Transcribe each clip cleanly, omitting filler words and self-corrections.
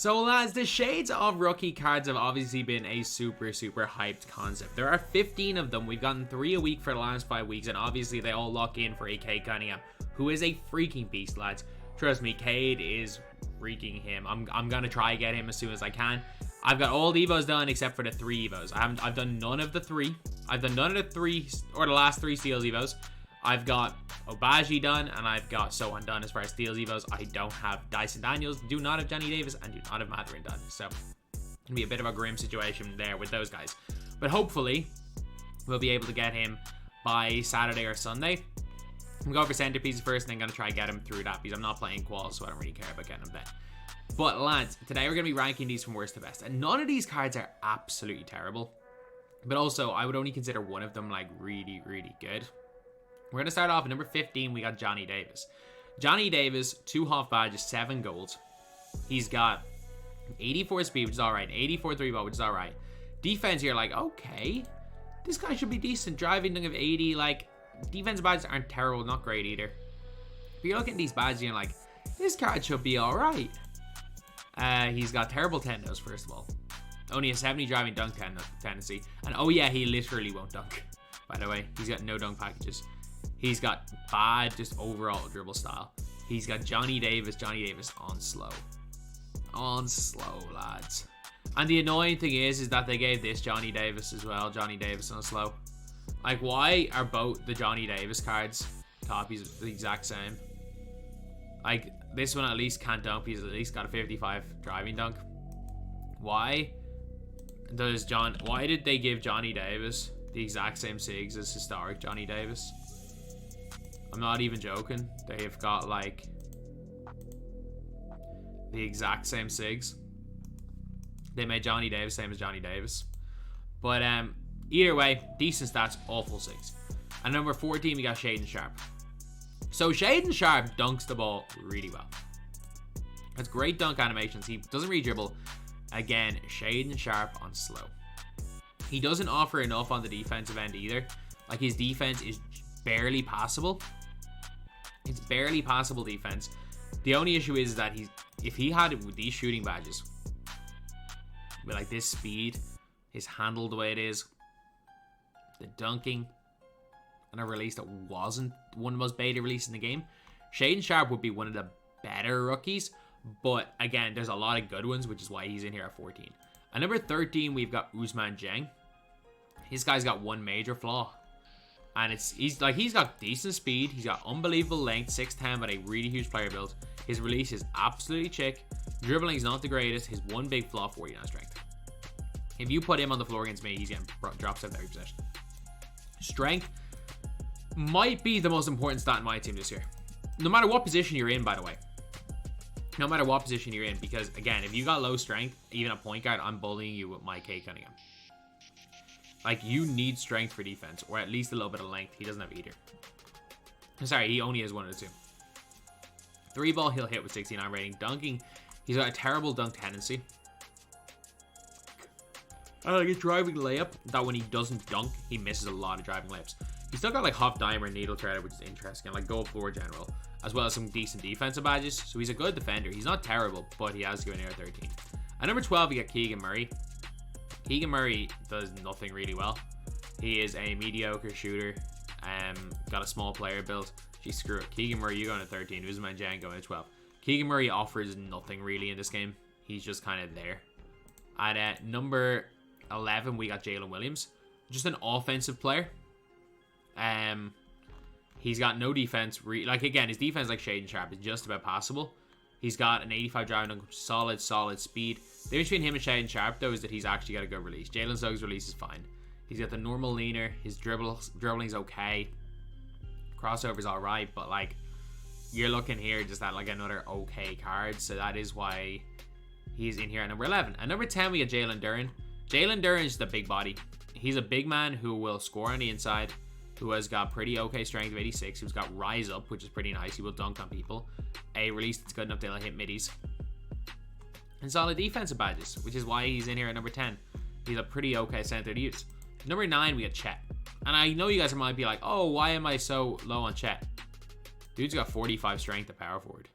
So lads, the shades of rookie cards have obviously been a super hyped concept. There are 15 of them. We've gotten 3 a week for the last 5 weeks, and obviously they all lock in for a Cade Cunningham, who is a freaking beast, lads. Trust me, Cade is freaking him. I'm gonna try get him as soon as I can. I've got all the evos done except for the 3 evos. I've done none of the 3. I've done none of the 3 or the last 3 steals evos. I've got Obaji done, and I've got Sohan done as far as steals evos. I don't have Dyson Daniels, do not have Johnny Davis, and do not have Matherin done. So, it's gonna be a bit of a grim situation there with those guys. But hopefully, we'll be able to get him by Saturday or Sunday. I'm going for centerpieces first, and then gonna try and get him through that, because I'm not playing quals, so I don't really care about getting him then. But lads, today we're gonna be ranking these from worst to best, and none of these cards are absolutely terrible. But also, I would only consider one of them like really good. We're going to start off at number 15. We got Johnny Davis. Johnny Davis, 2 half badges, 7 golds. He's got 84 speed, which is alright. 84 3-ball, which is alright. Defense, you're like, okay, this guy should be decent. Driving dunk of 80, like, defensive badges aren't terrible, not great either. But you're looking at these badges and you're like, this card should be alright. He's got terrible tendos, first of all. Only a 70 driving dunk tendency. And oh yeah, he literally won't dunk. By the way, he's got no dunk packages. He's got bad, just overall dribble style. He's got Johnny Davis on slow. On slow, lads. And the annoying thing is that they gave this Johnny Davis as well. Johnny Davis on slow. Like, why are both the Johnny Davis cards copies of the exact same? Like, this one at least can't dunk. He's at least got a 55 driving dunk. Why did they give Johnny Davis the exact same SIGs as historic Johnny Davis? I'm not even joking. They have got like the exact same SIGs. They made Johnny Davis same as Johnny Davis. But either way, decent stats, awful SIGs. And number 14, we got Jayden Sharp. So Jayden Sharp dunks the ball really well. That's great dunk animations. He doesn't re-dribble. Again, Jayden Sharp on slow. He doesn't offer enough on the defensive end either. Like, his defense is barely passable. It's barely passable defense. The only issue is that if he had it with these shooting badges, with like this speed, his handle the way it is, the dunking, and a release that wasn't one of the most beta releases in the game, Jayden Sharp would be one of the better rookies. But again, there's a lot of good ones, which is why he's in here at 14. At number 13, we've got Usman Jang. This guy's got one major flaw. And he's got decent speed. He's got unbelievable length, 6'10", but a really huge player build. His release is absolutely chick. Dribbling is not the greatest. His one big flaw, 49 strength. If you put him on the floor against me, he's getting drops out every possession. Strength might be the most important stat in my team this year. No matter what position you're in, by the way. No matter what position you're in, because again, if you got low strength, even at point guard, I'm bullying you with my Cade Cunningham. Like, you need strength for defense, or at least a little bit of length. He doesn't have either. Sorry, he only has one of the two. 3-ball, he'll hit with 69 rating. Dunking, he's got a terrible dunk tendency. I like a driving layup, that when he doesn't dunk, he misses a lot of driving layups. He's still got like Hop Dimer and Needle Threader, which is interesting, and like Gold Floor General, as well as some decent defensive badges. So he's a good defender. He's not terrible, but he has to go in here at 13. At number 12, we got Keegan Murray. Keegan Murray does nothing really well. He is a mediocre shooter. Got a small player build. Gee, screw it. Keegan Murray, you going to 13. Usman Jang going to 12. Keegan Murray offers nothing really in this game. He's just kind of there. At number 11, we got Jalen Williams. Just an offensive player. He's got no defense. Like, again, his defense, like Jayden Sharp, is just about passable. He's got an 85 driving dunk, solid speed. The difference between him and Jayden Sharp, though, is that he's actually got a good release. Jalen Suggs' release is fine. He's got the normal leaner. His dribbling's okay. Crossover's alright, but like, you're looking here just at like another okay card. So that is why he's in here at number 11. At number 10, we got Jalen Duren. Jalen Duren is the big body. He's a big man who will score on the inside, who has got pretty okay strength of 86, who's got rise up, which is pretty nice. He will dunk on people. A release that's good enough to hit middies. And solid defensive badges, which is why he's in here at number 10. He's a pretty okay center to use. Number 9, we got Chet. And I know you guys might be like, oh, why am I so low on Chet? Dude's got 45 strength at power forward.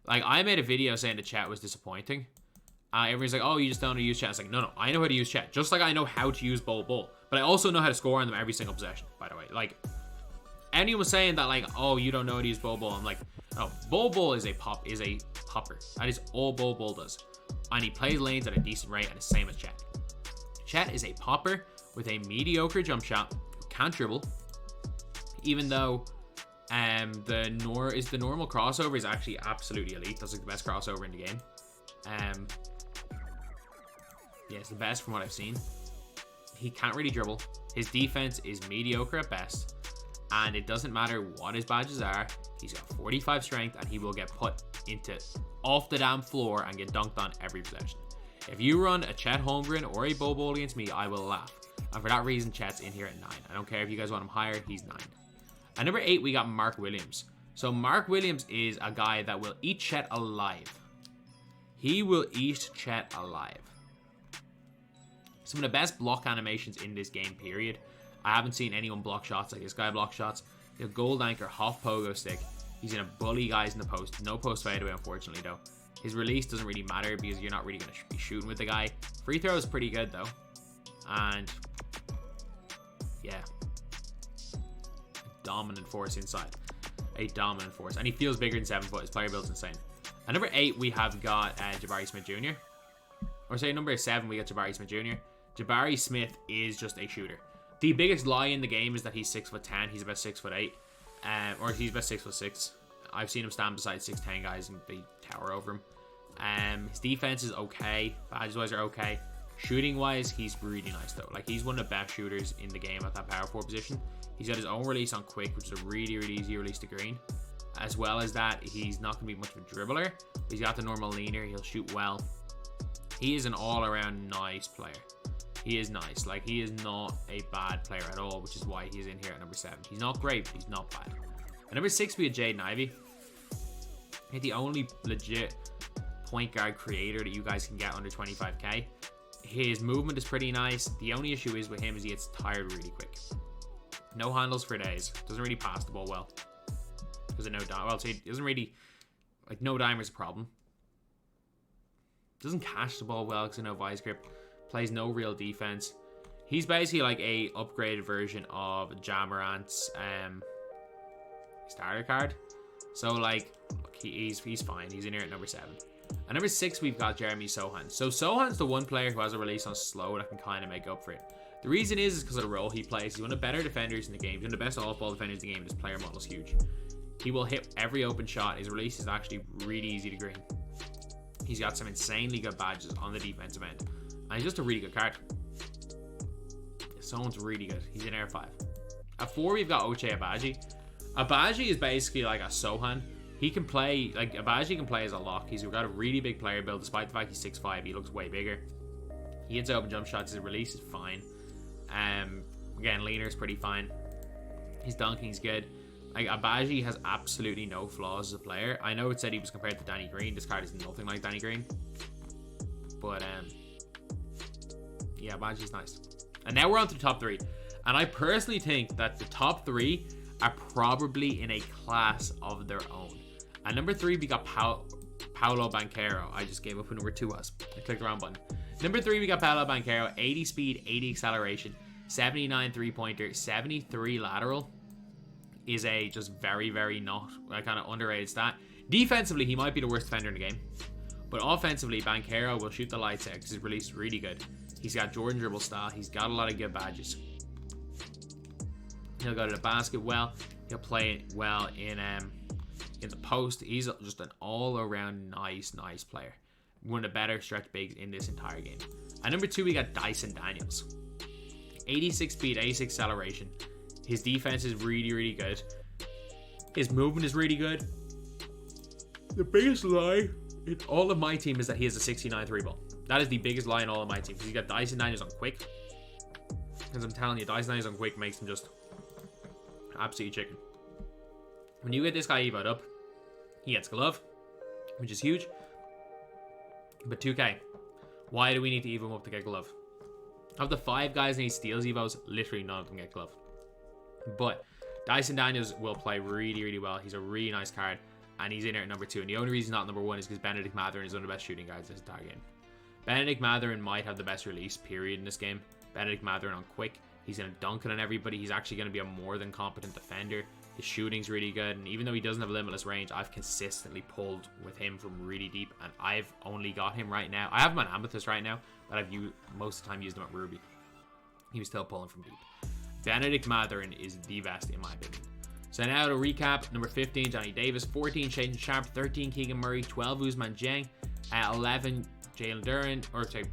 Like, I made a video saying that Chet was disappointing. Everyone's like, oh, you just don't know how to use chat. It's like, no, I know how to use chat. Just like I know how to use bol. But I also know how to score on them every single possession, by the way. Like, anyone was saying that, like, oh, you don't know how to use bol. I'm like, no, bol is a popper. That is all bol does. And he plays lanes at a decent rate, and the same as Chet. Chet is a popper with a mediocre jump shot, can't dribble, even though the normal crossover is actually absolutely elite. That's like the best crossover in the game. Yeah, it's the best from what I've seen. He can't really dribble. His defense is mediocre at best, and it doesn't matter what his badges are. He's got 45 strength, and he will get put into off the damn floor and get dunked on every possession. If you run a Chet Holmgren or a Bol against me, I will laugh. And for that reason, Chet's in here at 9. I don't care if you guys want him higher, he's 9. At number 8, we got Mark Williams. So Mark Williams is a guy that will eat Chet alive. He will eat Chet alive. Some of the best block animations in this game, period. I haven't seen anyone block shots like this guy block shots. The gold anchor, half pogo stick. He's gonna bully guys in the post. No post fadeaway, unfortunately, though. His release doesn't really matter because you're not really gonna be shooting with the guy. Free throw is pretty good, though. And yeah, dominant force inside. A dominant force. And he feels bigger than 7 foot. His player build's insane. At number 8, we have got Jabari Smith Jr. Or say number 7, we got Jabari Smith Jr. Jabari Smith is just a shooter. The biggest lie in the game is that he's 6'10". He's about 6'8". Or he's about 6'6". I've seen him stand beside 6'10" guys and they tower over him. His defense is okay. Badges wise are okay. Shooting wise, he's really nice though. Like, he's one of the best shooters in the game at that power forward position. He's got his own release on quick, which is a really easy release to green. As well as that, he's not going to be much of a dribbler. He's got the normal leaner. He'll shoot well. He is an all-around nice player. He is nice. Like, he is not a bad player at all, which is why he's in here at number 7. He's not great, but he's not bad. At number 6, we have Jayden Ivy. He's the only legit point guard creator that you guys can get under 25k. His movement is pretty nice. The only issue is with him is he gets tired really quick. No handles for days. Doesn't really pass the ball well. Because of no dime. Well, so he doesn't really, like, no dime is a problem. Doesn't catch the ball well because of no vice grip. Plays no real defense. He's basically like a upgraded version of Jamorant's starter card. So, like, look, he's fine. He's in here at number 7. At number 6, we've got Jeremy Sohan. So Sohan's the one player who has a release on slow that can kind of make up for it. The reason is because of the role he plays. He's one of the better defenders in the game. He's one of the best off-ball defenders in the game. His player model is huge. He will hit every open shot. His release is actually really easy to green. He's got some insanely good badges on the defensive end. And he's just a really good card. Someone's really good. He's in Air 5. At 4, we've got Ochai Agbaji. Agbaji is basically like a Sohan. He can play, like, Agbaji can play as a lock. He's got a really big player build. Despite the fact he's 6'5", he looks way bigger. He hits open jump shots. His release is fine. Again, leaner is pretty fine. His dunking's good. Like, Agbaji has absolutely no flaws as a player. I know it said he was compared to Danny Green. This card is nothing like Danny Green. But, yeah, Agbaji's nice. And now we're on to the top 3. And I personally think that the top 3 are probably in a class of their own. At number 3, we got Paolo Bankero. I just gave up who number 2 was. I clicked the wrong button. Number 3, we got Paolo Bankero. 80 speed, 80 acceleration, 79 three-pointer, 73 lateral. Is a just very not kind of underrated stat. Defensively, he might be the worst defender in the game. But offensively, Bankero will shoot the lights out because his release is really good. He's got Jordan dribble style. He's got a lot of good badges. He'll go to the basket well. He'll play it well in the post. He's just an all-around nice player. One of the better stretch bigs in this entire game. At number 2, we got Dyson Daniels. 86 speed, 86 acceleration. His defense is really good. His movement is really good. The biggest lie in all of my team is that he has a 69 3-ball. That is the biggest lie in all of my team. Because he's got Dyson Daniels on quick. Because I'm telling you, Dyson Daniels on quick makes him just absolute chicken. When you get this guy evoed up, he gets glove, which is huge. But 2K, why do we need to evo him up to get glove? Of the 5 guys in these steals evos, literally none of them get glove. But Dyson Daniels will play really well. He's a really nice card, and he's in here at number 2. And the only reason he's not number 1 is because Benedict Mathurin is one of the best shooting guards in this entire game. Benedict Mathurin might have the best release period in this game. Benedict Mathurin on quick. He's going to dunk it on everybody. He's actually going to be a more than competent defender. His shooting's really good, and even though he doesn't have limitless range, I've consistently pulled with him from really deep, and I've only got him right now. I have him on Amethyst right now, but I've most of the time used him at Ruby. He was still pulling from deep. Benedict Mathurin is the best in my opinion. So now to recap, number 15, Johnny Davis, 14, Shaedon Sharpe, 13, Keegan Murray, 12, Usman Jang, 11, Jalen Duren, or sorry,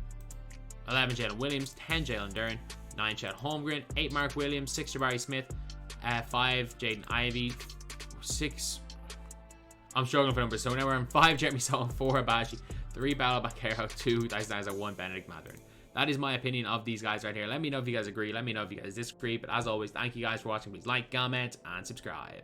11, Jalen Williams, 10, Jalen Duren, 9, Chet Holmgren, 8, Mark Williams, 6, Jabari Smith, 5, Jayden Ivy, 6, I'm struggling for numbers, so now we're on 5, Jeremy Sohan, 4, Abaji, 3, Paolo Bankero, 2, Dyson Isaac, 1, Benedict Mathurin. That is my opinion of these guys right here. Let me know if you guys agree. Let me know if you guys disagree. But as always, thank you guys for watching. Please like, comment, and subscribe.